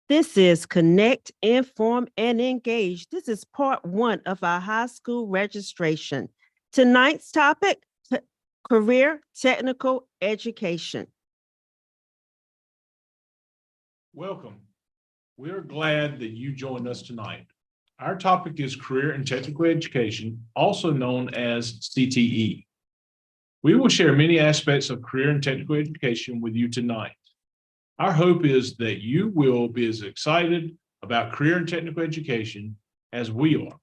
This is Connect, Inform, and Engage. This is part one of our high school registration. Tonight's topic, career technical education. Welcome. We're glad that you joined us tonight. Our topic is career and technical education, also known as CTE. We will share many aspects of career and technical education with you tonight. Our hope is that you will be as excited about career and technical education as we are.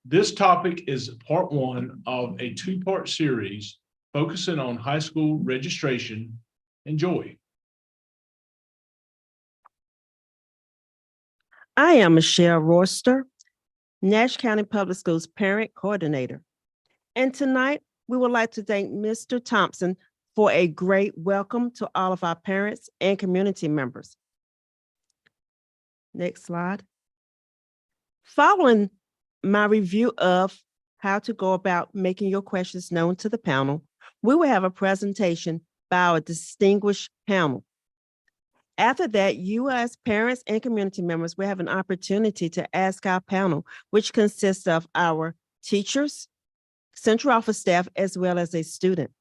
This topic is part one of a two-part series focusing on high school registration. Enjoy. I am Michelle Royster, Nash County Public Schools Parent Coordinator. And tonight, we would like to thank Mr. Thompson for a great welcome to all of our parents and community members. Next slide. Following my review of how to go about making your questions known to the panel, we will have a presentation by our distinguished panel. After that, you as parents and community members will have an opportunity to ask our panel, which consists of our teachers, central office staff, as well as a student.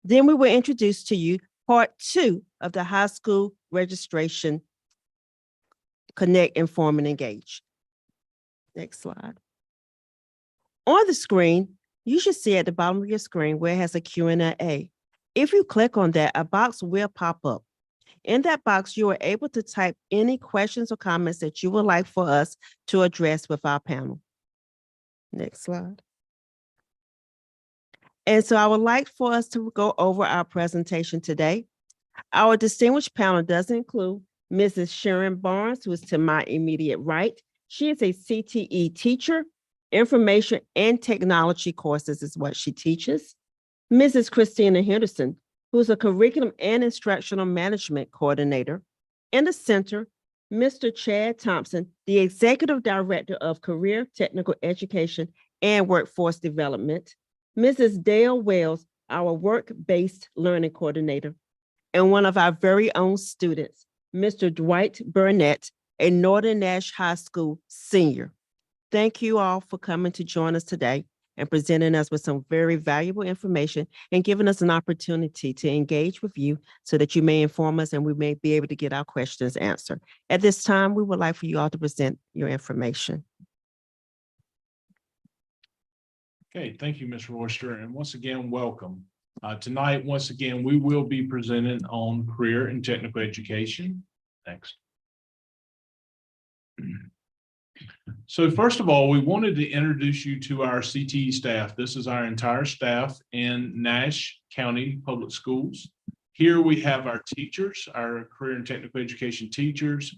Then we will introduce to you part two of the high school registration, Connect, Inform, and Engage. Next slide. On the screen, you should see at the bottom of your screen where it has a Q&A. If you click on that, a box will pop up. In that box, you are able to type any questions or comments that you would like for us to address with our panel. Next slide. And so I would like for us to go over our presentation today. Our distinguished panel does include Mrs. Sharon Barnes, who is to my immediate right. She is a CTE teacher. Information and technology courses is what she teaches. Mrs. Christina Henderson, who is a curriculum and instructional management coordinator. In the center, Mr. Chad Thompson, the executive director of career technical education and workforce development. Mrs. Dale Wells, our work-based learning coordinator, and one of our very own students, Mr. Dwight Burnett, a Northern Nash High School senior. Thank you all for coming to join us today and presenting us with some very valuable information and giving us an opportunity to engage with you so that you may inform us and we may be able to get our questions answered. At this time, we would like for you all to present your information. Okay, thank you, Ms. Royster, and once again, welcome. Tonight, once again, we will be presenting on career and technical education. Next. So first of all, we wanted to introduce you to our CTE staff. This is our entire staff in Nash County Public Schools. Here we have our teachers, our career and technical education teachers,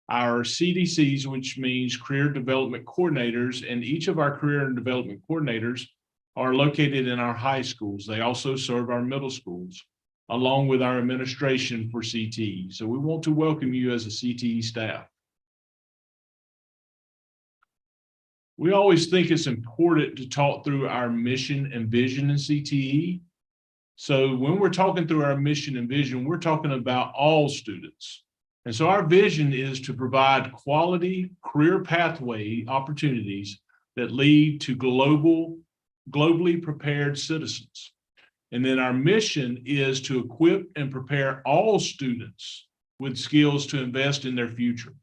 our CDCs, which means career development coordinators, and each of our career and development coordinators are located in our high schools. They also serve our middle schools, along with our administration for CTE. So we want to welcome you as a CTE staff. We always think it's important to talk through our mission and vision in CTE. So when we're talking through our mission and vision, we're talking about all students. And so our vision is to provide quality career pathway opportunities that lead to globally prepared citizens. And then our mission is to equip and prepare all students with skills to invest in their future.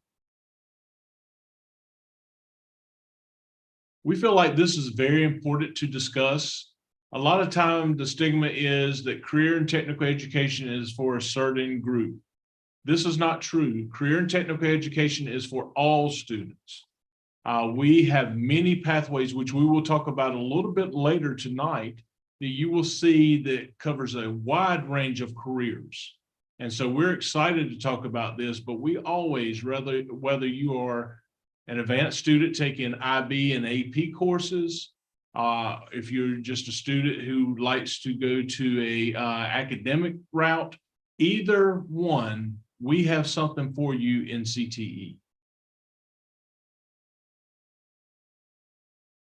We feel like this is very important to discuss. A lot of time the stigma is that career and technical education is for a certain group. This is not true. Career and technical education is for all students. We have many pathways, which we will talk about a little bit later tonight, that you will see that covers a wide range of careers. And so we're excited to talk about this, but we always, whether you are an advanced student taking IB and AP courses, if you're just a student who likes to go to a academic route, either one, we have something for you in CTE.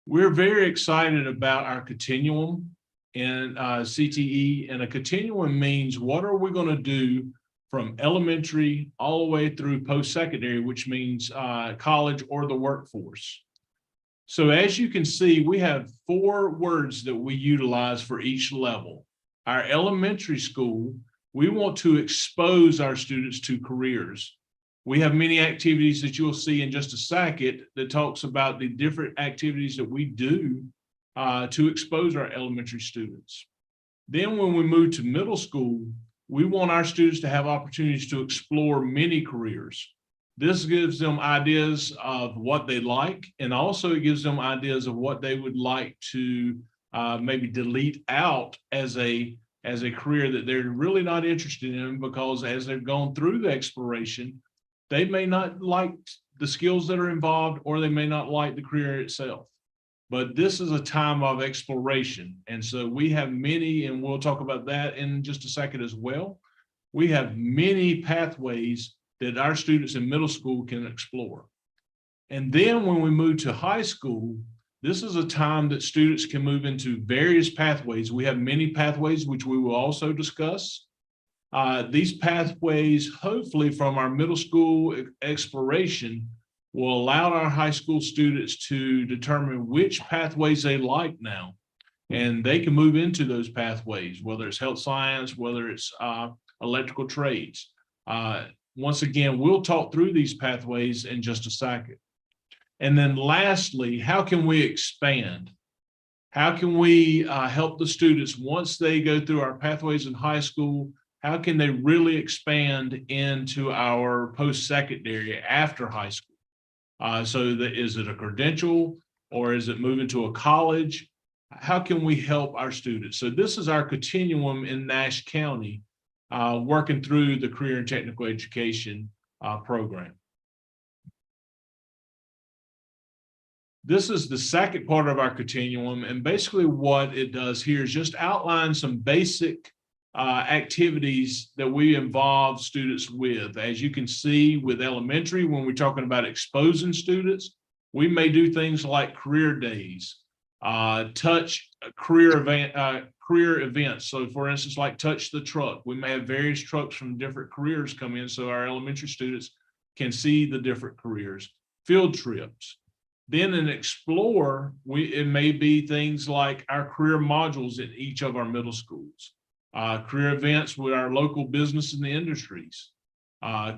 We're very excited about our continuum in CTE, and a continuum means what are we going to do from elementary all the way through post-secondary, which means college or the workforce. So as you can see, we have 4 words that we utilize for each level. Our elementary school, we want to expose our students to careers. We have many activities that you'll see in just a second that talks about the different activities that we do to expose our elementary students. Then when we move to middle school, we want our students to have opportunities to explore many careers. This gives them ideas of what they like, and also it gives them ideas of what they would like to maybe delete out as a career that they're really not interested in, because as they've gone through the exploration, they may not like the skills that are involved, or they may not like the career itself. But this is a time of exploration. And so we have many, and we'll talk about that in just a second as well. We have many pathways that our students in middle school can explore. And then when we move to high school, this is a time that students can move into various pathways. We have many pathways, which we will also discuss. These pathways, hopefully from our middle school exploration, will allow our high school students to determine which pathways they like now. And they can move into those pathways, whether it's health science, whether it's electrical trades. Once again, we'll talk through these pathways in just a second. And then lastly, how can we expand? How can we help the students once they go through our pathways in high school? How can they really expand into our post-secondary after high school? So that, is it a credential, or is it moving to a college? How can we help our students? So this is our continuum in Nash County, working through the career and technical education program. This is the second part of our continuum, and basically what it does here is just outline some basic activities that we involve students with. As you can see with elementary, when we're talking about exposing students, we may do things like career days, touch career events. So for instance, like Touch the Truck, we may have various trucks from different careers come in so our elementary students can see the different careers. Field trips. Then in Explore, it may be things like our career modules in each of our middle schools. Career events with our local business and the industries,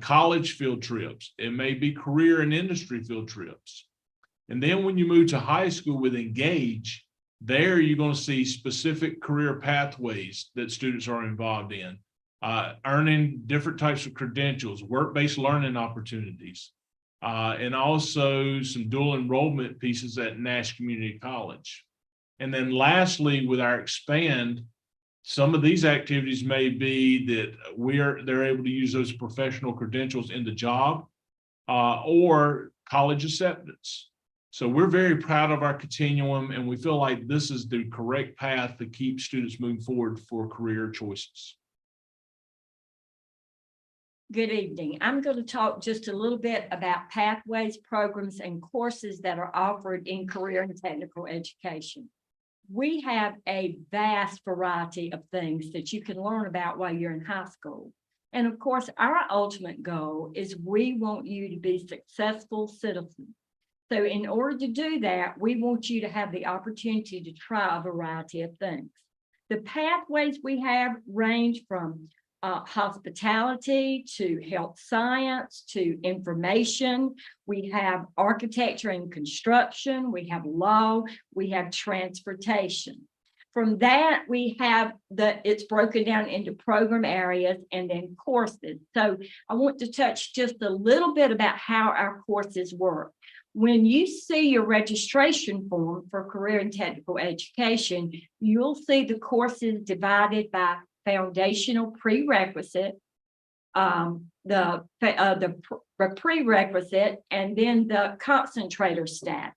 college field trips. It may be career and industry field trips. And then when you move to high school with Engage, there you're going to see specific career pathways that students are involved in, earning different types of credentials, work-based learning opportunities, and also some dual enrollment pieces at Nash Community College. And then lastly, with our Expand, some of these activities may be that they're able to use those professional credentials in the job or college acceptance. So we're very proud of our continuum, and we feel like this is the correct path to keep students moving forward for career choices. Good evening. I'm going to talk just a little bit about pathways, programs, and courses that are offered in career and technical education. We have a vast variety of things that you can learn about while you're in high school. And of course, our ultimate goal is we want you to be successful citizens. So in order to do that, we want you to have the opportunity to try a variety of things. The pathways we have range from hospitality to health science to information. We have architecture and construction. We have law. We have transportation. From that, we have it's broken down into program areas and then courses. So I want to touch just a little bit about how our courses work. When you see your registration form for career and technical education, you'll see the courses divided by foundational prerequisite, the prerequisite, and then the concentrator status.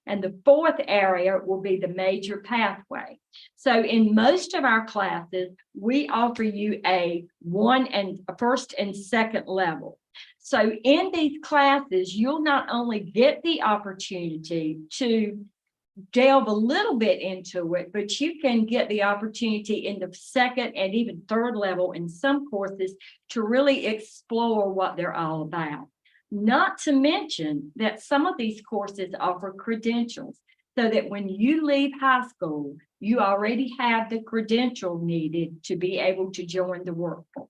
And the fourth area will be the major pathway. So in most of our classes, we offer you a first and second level. So in these classes, you'll not only get the opportunity to delve a little bit into it, but you can get the opportunity in the second and even third level in some courses to really explore what they're all about. Not to mention that some of these courses offer credentials so that when you leave high school, you already have the credential needed to be able to join the workforce.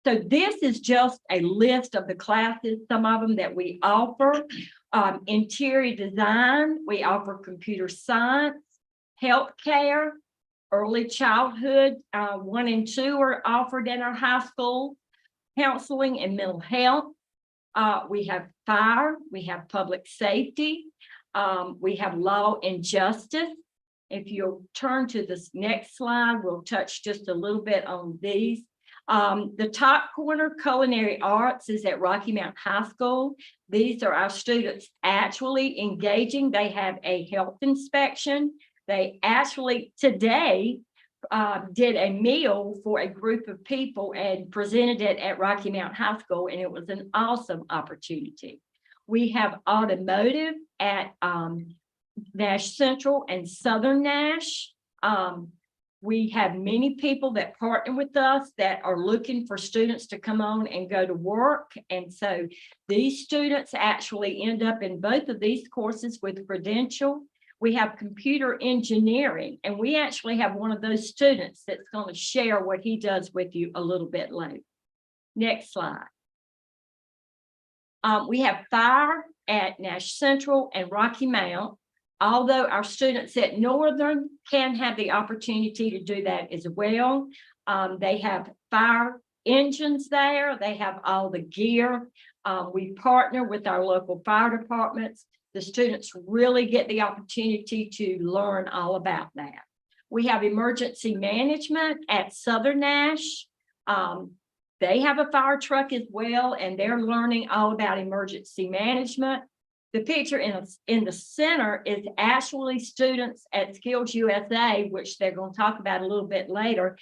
So this is just a list of the classes, some of them that we offer. Interior design, we offer computer science, healthcare, early childhood, 1 and 2 are offered in our high school, counseling and mental health. We have fire, we have public safety, we have law and justice. If you'll turn to this next slide, we'll touch just a little bit on these. The top corner, culinary arts, is at Rocky Mount High School. These are our students actually engaging. They have a health inspection. They actually today did a meal for a group of people and presented it at Rocky Mount High School, and it was an awesome opportunity. We have automotive at Nash Central and Southern Nash. We have many people that partner with us that are looking for students to come on and go to work. And so these students actually end up in both of these courses with credential. We have computer engineering, and we actually have one of those students that's going to share what he does with you a little bit later. Next slide. We have fire at Nash Central and Rocky Mount. Although our students at Northern can have the opportunity to do that as well. They have fire engines there. They have all the gear. We partner with our local fire departments. The students really get the opportunity to learn all about that. We have emergency management at Southern Nash. They have a fire truck as well, and they're learning all about emergency management. The picture in the center is actually students at Skills USA, which they're going to talk about a little bit later,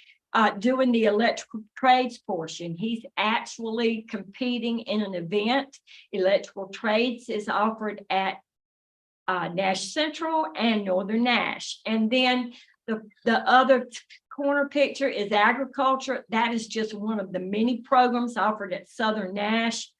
doing the electrical trades portion. He's actually competing in an event. Electrical trades is offered at Nash Central and Northern Nash. And then the other corner picture is agriculture. That is just one of the many programs offered at Southern Nash.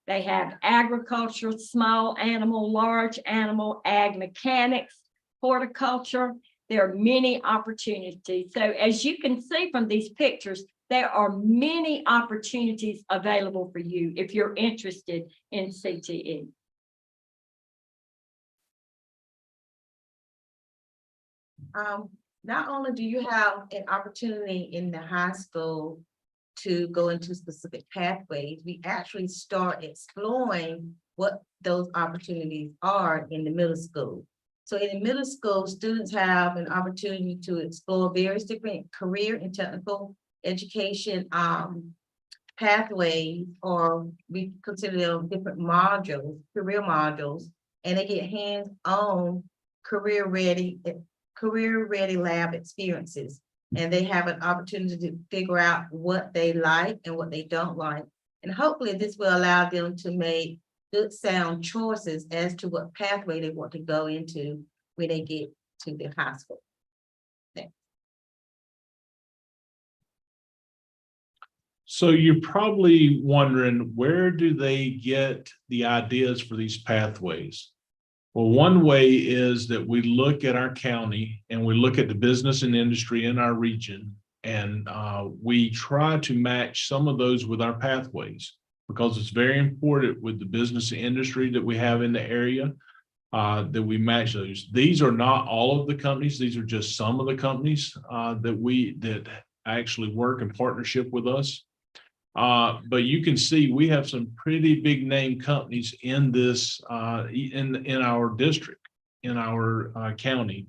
They have agriculture, small animal, large animal, ag mechanics, horticulture. There are many opportunities. So as you can see from these pictures, there are many opportunities available for you if you're interested in CTE. Not only do you have an opportunity in the high school to go into specific pathways, we actually start exploring what those opportunities are in the middle school. So in the middle school, students have an opportunity to explore various different career and technical education pathways, or we consider them different modules, career modules, and they get hands-on career ready lab experiences. And they have an opportunity to figure out what they like and what they don't like. And hopefully this will allow them to make good sound choices as to what pathway they want to go into when they get to the high school. Thanks. So you're probably wondering, where do they get the ideas for these pathways? Well, one way is that we look at our county and we look at the business and industry in our region, and we try to match some of those with our pathways, because it's very important with the business and industry that we have in the area that we match those. These are not all of the companies. These are just some of the companies that actually work in partnership with us. But you can see we have some pretty big name companies in this, in our district, in our county.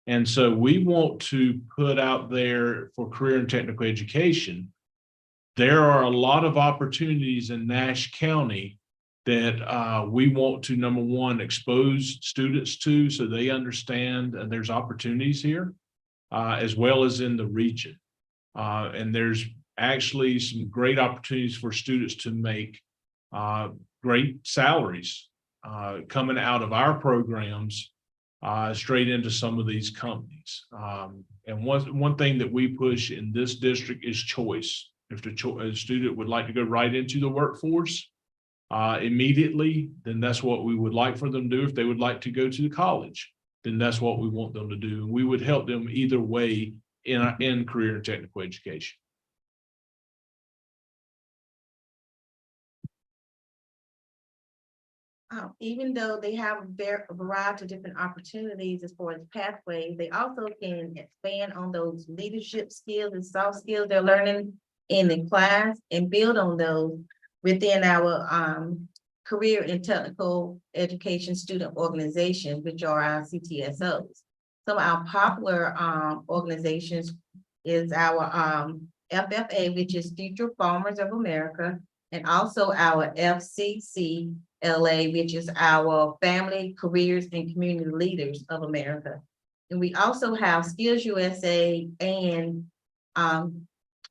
And so we want to put out there for career and technical education. There are a lot of opportunities in Nash County that we want to, number one, expose students to so they understand there's opportunities here, as well as in the region. And there's actually some great opportunities for students to make great salaries coming out of our programs straight into some of these companies. And one thing that we push in this district is choice. If a student would like to go right into the workforce immediately, then that's what we would like for them to do. If they would like to go to the college, then that's what we want them to do. And we would help them either way in career and technical education. Even though they have a variety of different opportunities as far as pathways, they also can expand on those leadership skills and soft skills they're learning in the class and build on those within our career and technical education student organizations, which are our CTSOs. Some of our popular organizations is our FFA, which is Future Farmers of America, and also our FCCLA, which is our Family, Careers, and Community Leaders of America. And we also have Skills USA and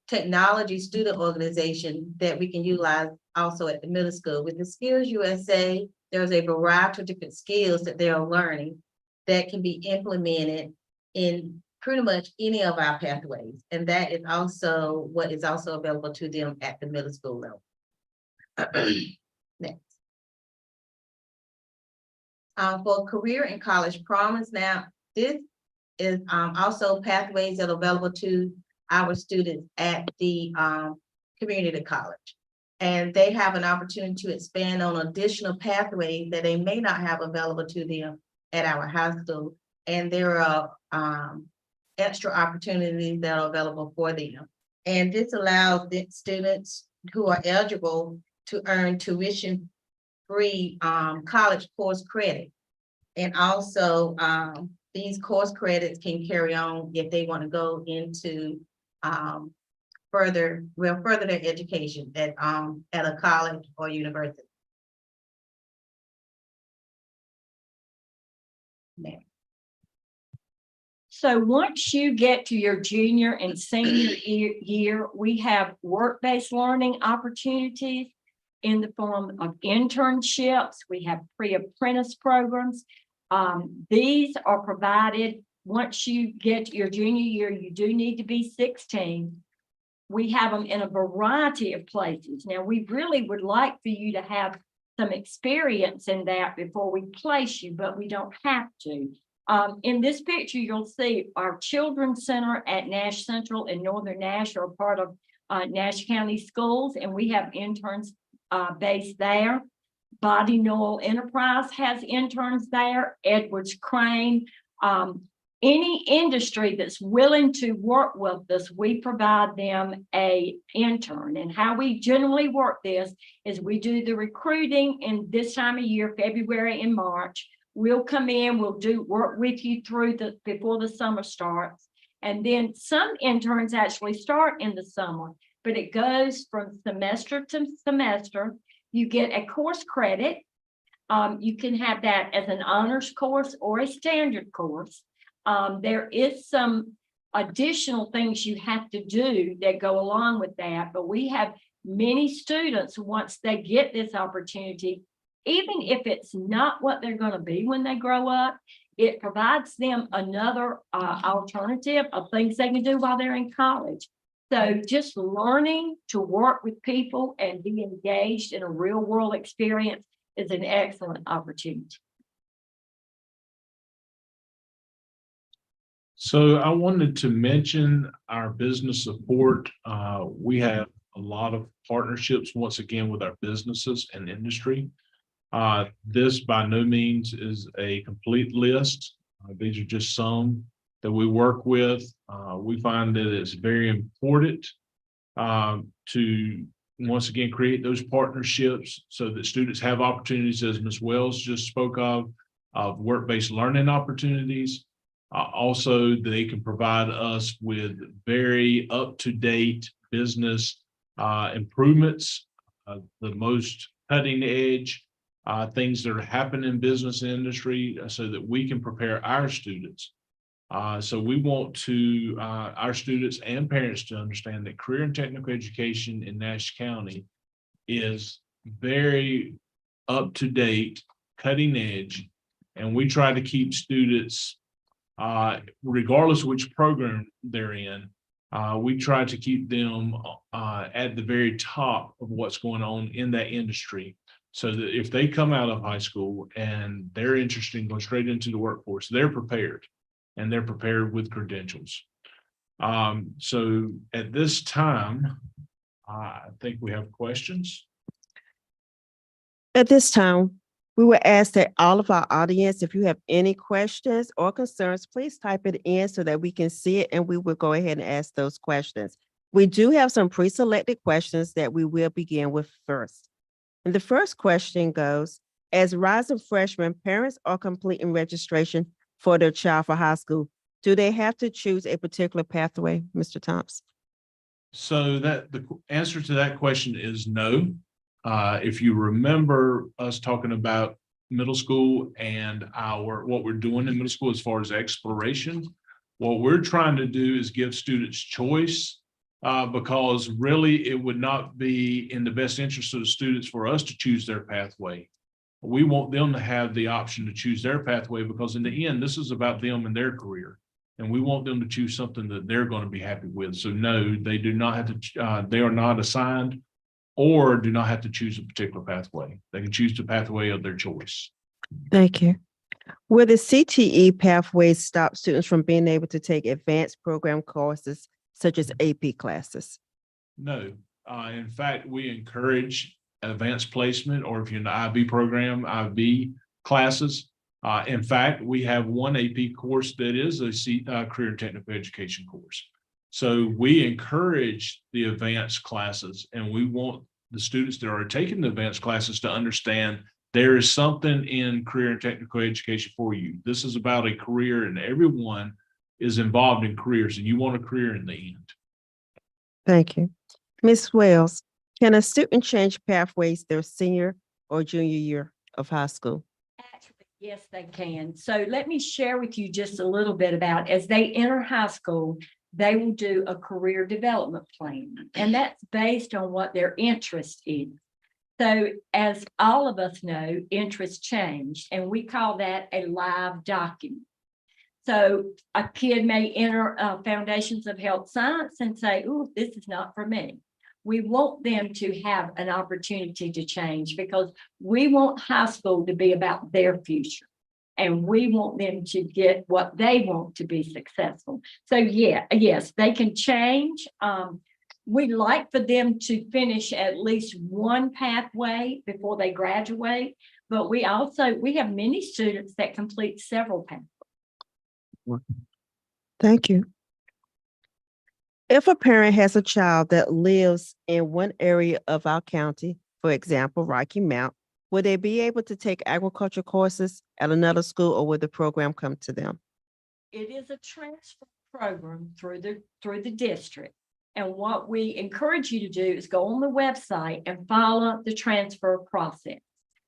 technology student organization that we can utilize also at the middle school. With the Skills USA, there's a variety of different skills that they are learning that can be implemented in pretty much any of our pathways. And that is also what is also available to them at the middle school level. Next. For Career and College Promise, now this is also pathways that are available to our students at the community college. And they have an opportunity to expand on additional pathways that they may not have available to them at our high school. And there are extra opportunities that are available for them. And this allows the students who are eligible to earn tuition-free college course credit. And also these course credits can carry on if they want to go into further their education at a college or university. Next. So once you get to your junior and senior year, we have work-based learning opportunities in the form of internships. We have pre-apprentice programs. These are provided once you get to your junior year. You do need to be 16. We have them in a variety of places. Now, we really would like for you to have some experience in that before we place you, but we don't have to. In this picture, you'll see our Children's Center at Nash Central and Northern Nash are part of Nash County Schools, and we have interns based there. Body Knoll Enterprise has interns there, Edwards Crane. Any industry that's willing to work with us, we provide them an intern. And how we generally work this is we do the recruiting in this time of year, February and March. We'll come in, we'll work with you through before the summer starts. And then some interns actually start in the summer, but it goes from semester to semester. You get a course credit. You can have that as an honors course or a standard course. There is some additional things you have to do that go along with that, but we have many students, once they get this opportunity, even if it's not what they're going to be when they grow up, it provides them another alternative of things they can do while they're in college. So just learning to work with people and be engaged in a real world experience is an excellent opportunity. So I wanted to mention our business support. We have a lot of partnerships, once again, with our businesses and industry. This by no means is a complete list. These are just some that we work with. We find that it's very important to, once again, create those partnerships so that students have opportunities, as Ms. Wells just spoke of work-based learning opportunities. Also, they can provide us with very up-to-date business improvements, the most cutting edge things that are happening in business and industry so that we can prepare our students. So we want to our students and parents to understand that career and technical education in Nash County is very up-to-date, cutting edge, And we try to keep students, regardless of which program they're in, we try to keep them at the very top of what's going on in that industry. So that if they come out of high school and they're interested in going straight into the workforce, they're prepared, and they're prepared with credentials. So at this time, I think we have questions. At this time, we will ask that all of our audience, if you have any questions or concerns, please type it in so that we can see it, and we will go ahead and ask those questions. We do have some pre-selected questions that we will begin with first. And the first question goes, as rising freshmen, parents are completing registration for their child for high school. Do they have to choose a particular pathway, Mr. Thompson? So that the answer to that question is no. If you remember us talking about middle school and what we're doing in middle school as far as exploration, what we're trying to do is give students choice, because really it would not be in the best interest of the students for us to choose their pathway. We want them to have the option to choose their pathway, because in the end, this is about them and their career. And we want them to choose something that they're going to be happy with. So no, they do not have to, they are not assigned or do not have to choose a particular pathway. They can choose the pathway of their choice. Thank you. Will the CTE pathways stop students from being able to take advanced program courses such as AP classes? No, in fact, we encourage advanced placement, or if you're in the IB program, IB classes. In fact, we have one AP course that is a career and technical education course. So we encourage the advanced classes, and we want the students that are taking the advanced classes to understand there is something in career and technical education for you. This is about a career, and everyone is involved in careers, and you want a career in the end. Thank you. Ms. Wells, can a student change pathways their senior or junior year of high school? Actually, yes, they can. So let me share with you just a little bit about, as they enter high school, they will do a career development plan, and that's based on what their interest is. So as all of us know, interests change, and we call that a live document. So a kid may enter Foundations of Health Science and say, "Oh, this is not for me." We want them to have an opportunity to change, because we want high school to be about their future. And we want them to get what they want to be successful. So yes, they can change. We like for them to finish at least one pathway before they graduate, but we have many students that complete several pathways. Thank you. If a parent has a child that lives in one area of our county, for example, Rocky Mount, will they be able to take agriculture courses at another school, or will the program come to them? It is a transfer program through the district. And what we encourage you to do is go on the website and follow the transfer process.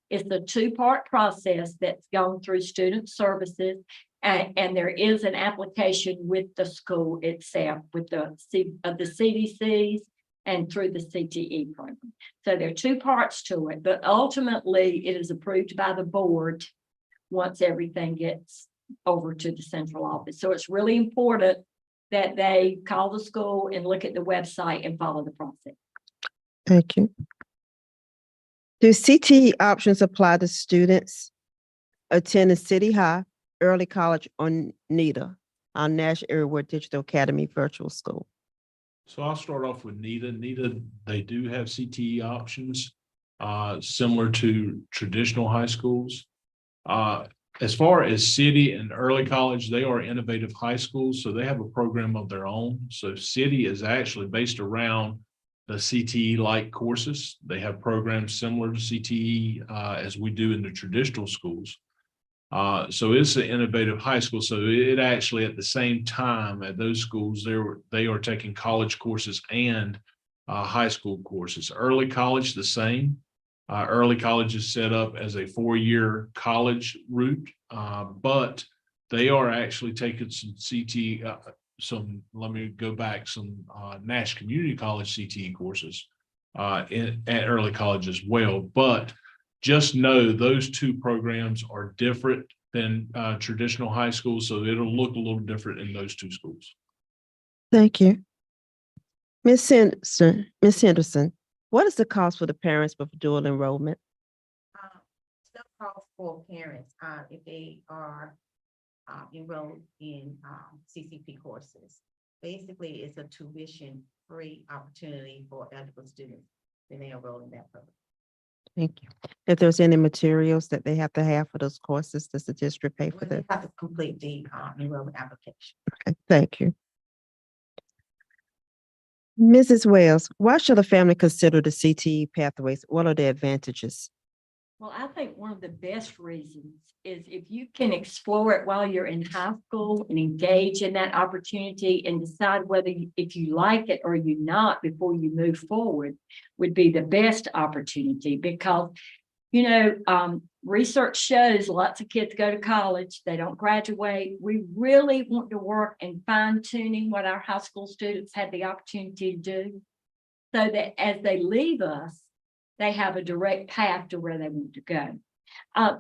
It's a two-part process that's gone through student services, and there is an application with the school itself, with the CDCs and through the CTE program. So there are two parts to it, but ultimately it is approved by the board once everything gets over to the central office. So it's really important that they call the school and look at the website and follow the process. Thank you. Do CTE options apply to students attending City High, Early College, or NETA, our National Area Word Digital Academy virtual school? So I'll start off with NETA. NETA, they do have CTE options, similar to traditional high schools. As far as City and Early College, they are innovative high schools, so they have a program of their own. So City is actually based around the CTE-like courses. They have programs similar to CTE as we do in the traditional schools. So it's an innovative high school. So it actually, at the same time at those schools, they are taking college courses and high school courses. Early College, the same. Early College is set up as a 4-year college route, but they are actually taking some CTE, some Nash Community College CTE courses at Early College as well. But just know those two programs are different. than traditional high schools, so it'll look a little different in those two schools. Thank you. Ms. Henderson, what is the cost for the parents with dual enrollment? Still calls for parents, if they are enrolled in CCP courses. Basically, it's a tuition-free opportunity for eligible students when they enroll in that program. Thank you. If there's any materials that they have to have for those courses, does the district pay for Well, they that? have to complete the enrollment application. Okay, thank you. Mrs. Wells, why should a family consider the CTE pathways? What are the advantages? Well, I think one of the best reasons is if you can explore it while you're in high school and engage in that opportunity and decide whether if you like it or you not before you move forward would be the best opportunity because, research shows lots of kids go to college, they don't graduate. We really want to work in fine tuning what our high school students had the opportunity to do so that as they leave us, they have a direct path to where they want to go.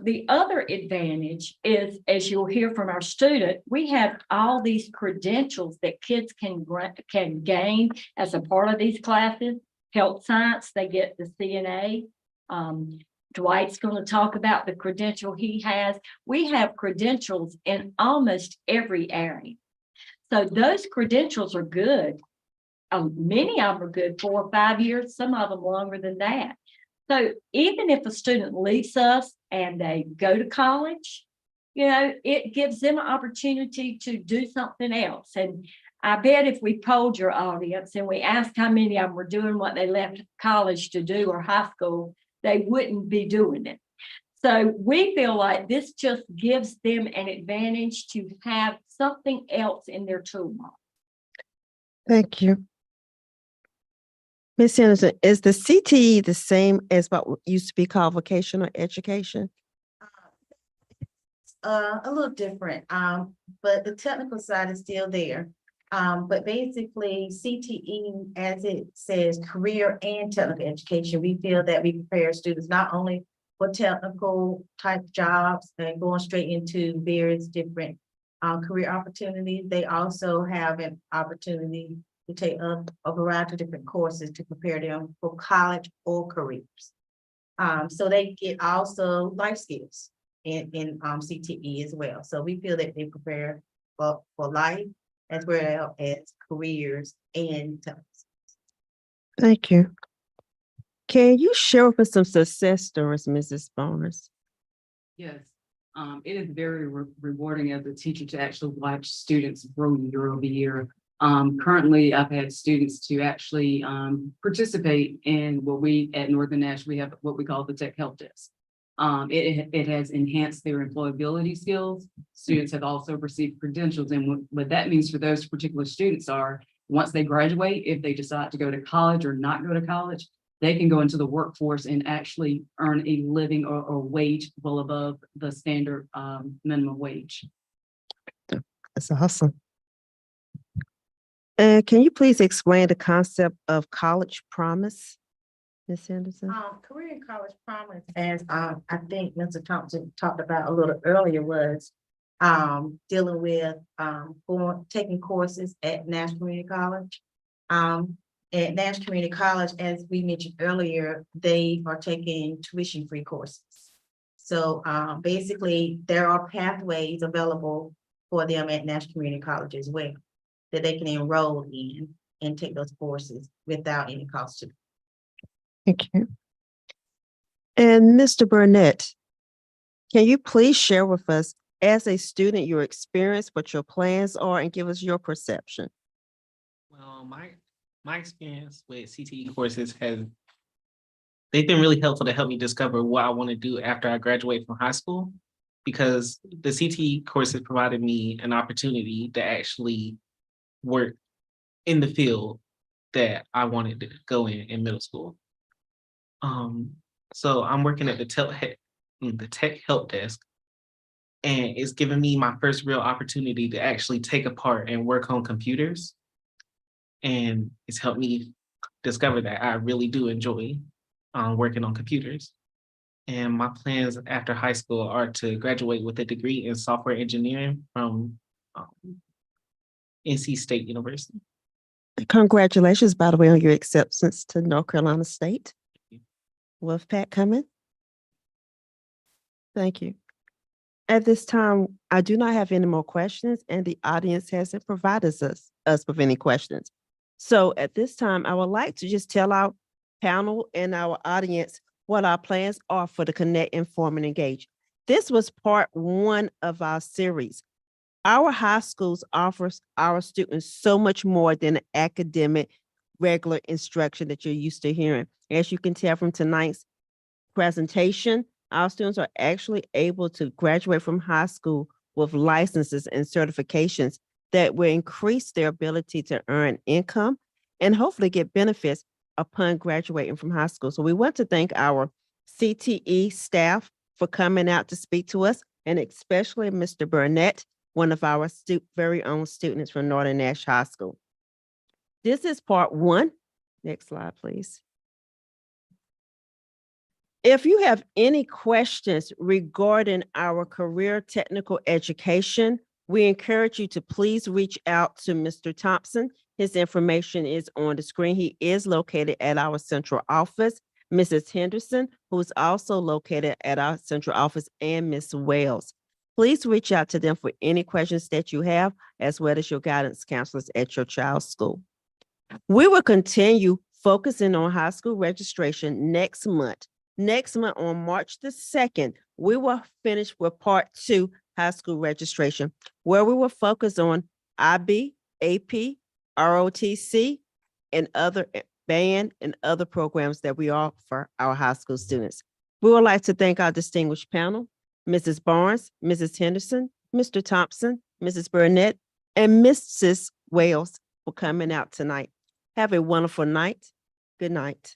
The other advantage is, as you'll hear from our student, we have all these credentials that kids can gain as a part of these classes. Health science, they get the CNA. Dwight's going to talk about the credential he has. We have credentials in almost every area. So those credentials are good. Many of them are good 4 or 5 years, some of them longer than that. So even if a student leaves us and they go to college, it gives them an opportunity to do something else. And I bet if we polled your audience and we asked how many of them were doing what they left college to do or high school, they wouldn't be doing it. So we feel like this just gives them an advantage to have something else in their toolbox. Thank you. Ms. Henderson, is the CTE the same as what used to be called vocational education? A little different, but the technical side is still there. But basically CTE, as it says, career and technical education, we feel that we prepare students not only for technical type jobs and going straight into various different career opportunities. They also have an opportunity to take a variety of different courses to prepare them for college or careers. So they get also life skills in CTE as well. So we feel that they prepare for life as well as careers and jobs. Thank you. Can you share with us some success stories, Mrs. Boners? Yes, it is very rewarding as a teacher to actually watch students grow year over year. Currently, I've had students to actually participate in what we at Northern Nash, we have what we call the Tech Help Desk. It has enhanced their employability skills. Students have also received credentials, and what that means for those particular students are, once they graduate, if they decide to go to college or not go to college, they can go into the workforce and actually earn a living or wage well above the standard minimum wage. That's awesome. And can you please explain the concept of college promise, Ms. Henderson? Career and college promise, as I think Mr. Thompson talked about a little earlier, was dealing with taking courses at Nash Community College. At Nash Community College, as we mentioned earlier, they are taking tuition-free courses. So basically, there are pathways available for them at Nash Community College as well that they can enroll in and take those courses without any cost to them. Thank you. And Mr. Burnett, can you please share with us, as a student, your experience, what your plans are, and give us your perception? Well, my experience with CTE courses they've been really helpful to help me discover what I want to do after I graduate from high school, because the CTE courses provided me an opportunity to actually work in the field that I wanted to go in middle school. So I'm working at the Tech Help Desk, and it's given me my first real opportunity to actually take apart and work on computers. And it's helped me discover that I really do enjoy working on computers. And my plans after high school are to graduate with a degree in software engineering from NC State University. Congratulations, by the way, on your acceptance to North Carolina State. Wolf Pat coming. Thank you. At this time, I do not have any more questions, and the audience hasn't provided us with any questions. So at this time, I would like to just tell our panel and our audience what our plans are for the Connect, Inform, and Engage. This was part one of our series. Our high schools offers our students so much more than academic regular instruction that you're used to hearing. As you can tell from tonight's presentation, our students are actually able to graduate from high school with licenses and certifications that will increase their ability to earn income and hopefully get benefits upon graduating from high school. So we want to thank our CTE staff for coming out to speak to us, and especially Mr. Burnett, one of our very own students from Northern Nash High School. This is part one. Next slide, please. If you have any questions regarding our career technical education, we encourage you to please reach out to Mr. Thompson. His information is on the screen. He is located at our central office. Mrs. Henderson, who is also located at our central office, and Ms. Wells. Please reach out to them for any questions that you have, as well as your guidance counselors at your child's school. We will continue focusing on high school registration next month. Next month, on March the 2nd, we will finish with part two, high school registration, where we will focus on IB, AP, ROTC, and other band and other programs that we offer our high school students. We would like to thank our distinguished panel, Mrs. Barnes, Mrs. Henderson, Mr. Thompson, Mrs. Burnett, and Mrs. Wales for coming out tonight. Have a wonderful night. Good night.